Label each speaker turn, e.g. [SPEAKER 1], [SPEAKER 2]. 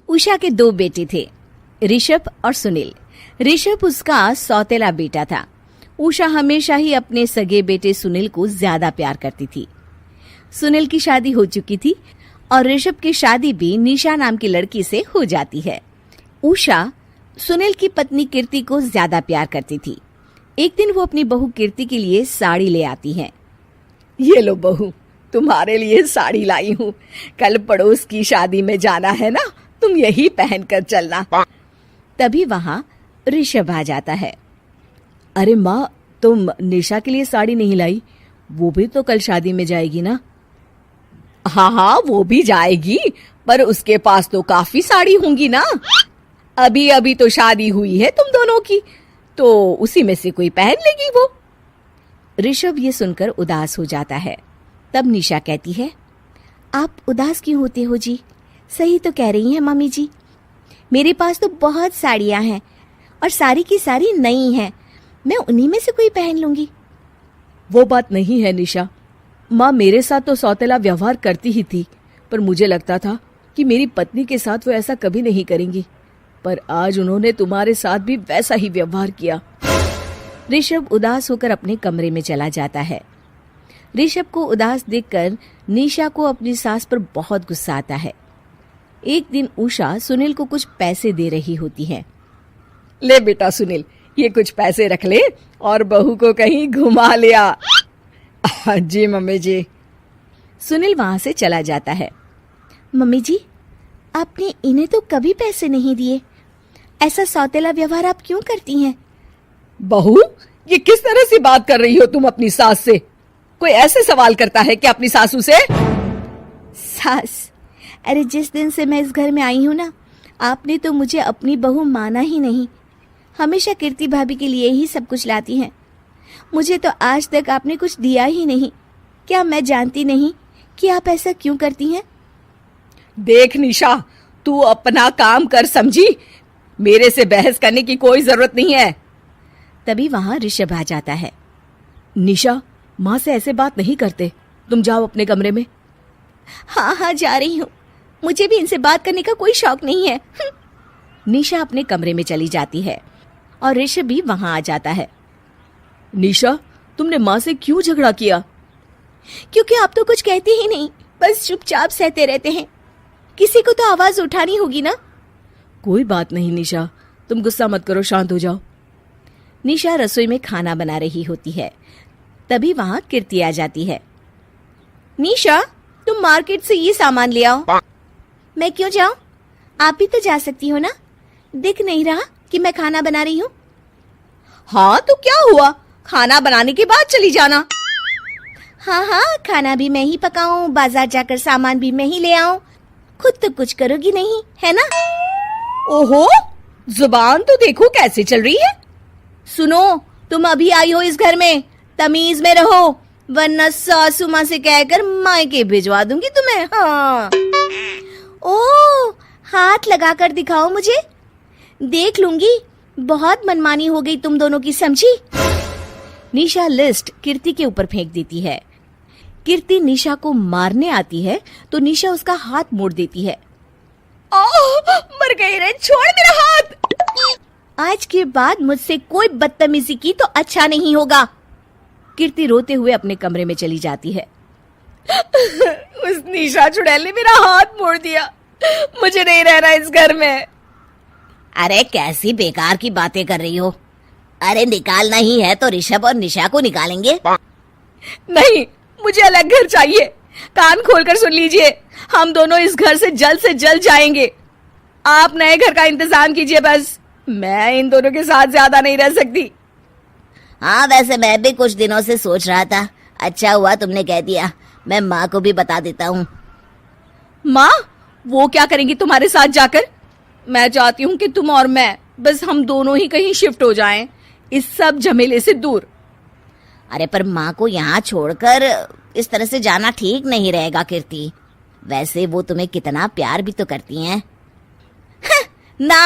[SPEAKER 1] उषा के 2 बेटे थे, ऋषभ और सुनील। ऋषभ उसका सौतेला बेटा था। उषा हमेशा ही अपने सगे बेटे सुनील को ज्यादा प्यार करती थी। सुनील की शादी हो चुकी थी और ऋषभ की शादी भी निशा नाम की लड़की से हो जाती है। उषा सुनील की पत्नी कीर्ति को ज्यादा प्यार करती थी। एक दिन वो अपनी बहू कीर्ति के लिए साड़ी ले आती है।
[SPEAKER 2] ये लो बहू, तुम्हारे लिए साड़ी लाई हूँ। कल पड़ोस की शादी में जाना है ना, तुम यही पहन कर चलना।
[SPEAKER 1] तभी वहाँ ऋषभ आ जाता है।
[SPEAKER 2] अरे माँ, तुम निशा के लिए साड़ी नहीं लाई? वो भी तो कल शादी में जाएगी ना? हाँ, वो भी जाएगी, पर उसके पास तो काफी साड़ी होंगी ना। अभी अभी तो शादी हुई है तुम दोनों की, तो उसी में से कोई पहन लेगी वो।
[SPEAKER 1] ऋषभ ये सुनकर उदास हो जाता है। तब निशा कहती है, आप उदास क्यों होते हो जी? सही तो कह रही हैं मम्मी जी। मेरे पास तो बहुत साड़ियां हैं और सारी की सारी नई हैं। मैं उन्हीं में से कोई पहन लूंगी।
[SPEAKER 2] वो बात नहीं है निशा। माँ मेरे साथ तो सौतेला व्यवहार करती ही थी, पर मुझे लगता था कि मेरी पत्नी के साथ वो ऐसा कभी नहीं करेंगी, पर आज उन्होंने तुम्हारे साथ भी वैसा ही व्यवहार किया।
[SPEAKER 1] ऋषभ उदास होकर अपने कमरे में चला जाता है। ऋषभ को उदास देखकर निशा को अपनी सास पर बहुत गुस्सा आता है। एक दिन उषा सुनील को कुछ पैसे दे रही होती है।
[SPEAKER 2] ले बेटा सुनील, ये कुछ पैसे रख ले और बहू को कहीं घुमा लिया। जी मम्मी जी।
[SPEAKER 1] सुनील वहां से चला जाता है। मम्मी जी, आपने इन्हें तो कभी पैसे नहीं दिए। ऐसा सौतेला व्यवहार आप क्यों करती हैं?
[SPEAKER 2] बहू, ये किस तरह से बात कर रही हो तुम अपनी सास से? कोई ऐसे सवाल करता है कि अपनी सासू से?
[SPEAKER 1] सास? अरे जिस दिन से मैं इस घर में आई हूँ ना, आपने तो मुझे अपनी बहू माना ही नहीं। हमेशा कीर्ति भाभी के लिए ही सब कुछ लाती हैं। मुझे तो आज तक आपने कुछ दिया ही नहीं। क्या मैं जानती नहीं कि आप ऐसा क्यों करती हैं?
[SPEAKER 2] देख निशा, तू अपना काम कर, समझी? मेरे से बहस करने की कोई जरूरत नहीं है।
[SPEAKER 1] तभी वहां ऋषभ आ जाता है।
[SPEAKER 2] निशा, माँ से ऐसे बात नहीं करते। तुम जाओ अपने कमरे में।
[SPEAKER 1] हाँ, जा रही हूँ। मुझे भी इनसे बात करने का कोई शौक नहीं है। निशा अपने कमरे में चली जाती है और ऋषभ भी वहां आ जाता है।
[SPEAKER 2] निशा, तुमने माँ से क्यों झगड़ा किया?
[SPEAKER 1] क्योंकि आप तो कुछ कहते ही नहीं, बस चुपचाप सहते रहते हैं। किसी को तो आवाज उठानी होगी ना।
[SPEAKER 2] कोई बात नहीं निशा, तुम गुस्सा मत करो, शांत हो जाओ।
[SPEAKER 1] निशा रसोई में खाना बना रही होती है। तभी वहां कीर्ति आ जाती है। निशा, तुम मार्केट से ये सामान ले आओ। मैं क्यों जाऊं? आप भी तो जा सकती हो ना। दिख नहीं रहा कि मैं खाना बना रही हूँ?
[SPEAKER 2] हाँ तो क्या हुआ, खाना बनाने के बाद चली जाना।
[SPEAKER 1] हाँ, खाना भी मैं ही पकाऊं, बाजार जाकर सामान भी मैं ही ले आऊं। खुद तो कुछ करोगी नहीं, है ना?
[SPEAKER 2] ओहो, जुबान तो देखो कैसे चल रही है।
[SPEAKER 1] सुनो, तुम अभी आई हो इस घर में, तमीज में रहो, वरना सासू माँ से कहकर मायके भिजवा दूंगी तुम्हें। हाँ। ओह, हाथ लगाकर दिखाओ मुझे, देख लूंगी। बहुत मनमानी हो गई तुम दोनों की, समझी? निशा लिस्ट कीर्ति के ऊपर फेंक देती है। कीर्ति निशा को मारने आती है तो निशा उसका हाथ मोड़ देती है।
[SPEAKER 2] मर गई रे, छोड़ मेरा हाथ।
[SPEAKER 1] आज के बाद मुझसे कोई बदतमीजी की तो अच्छा नहीं होगा। कीर्ति रोते हुए अपने कमरे में चली जाती है।
[SPEAKER 2] उस निशा चुड़ैल ने मेरा हाथ मोड़ दिया। मुझे नहीं रहना इस घर में।
[SPEAKER 3] अरे कैसी बेकार की बातें कर रही हो? अरे निकालना ही है तो ऋषभ और निशा को निकालेंगे।
[SPEAKER 2] नहीं, मुझे अलग घर चाहिए। कान खोलकर सुन लीजिए, हम दोनों इस घर से जल्द जाएंगे। आप नए घर का इंतजाम कीजिए बस। मैं इन दोनों के साथ ज्यादा नहीं रह सकती।
[SPEAKER 3] हाँ, वैसे मैं भी कुछ दिनों से सोच रहा था। अच्छा हुआ तुमने कह दिया, मैं माँ को भी बता देता हूँ।
[SPEAKER 2] माँ, वो क्या करेंगी तुम्हारे साथ जाकर? मैं चाहती हूँ कि तुम और मैं, बस हम दोनों ही कहीं शिफ्ट हो जाएं, इस सब झमेले से दूर।
[SPEAKER 3] अरे पर माँ को यहाँ छोड़कर इस तरह से जाना ठीक नहीं रहेगा कीर्ति। वैसे वो तुम्हें कितना प्यार भी तो करती हैं।
[SPEAKER 1] ना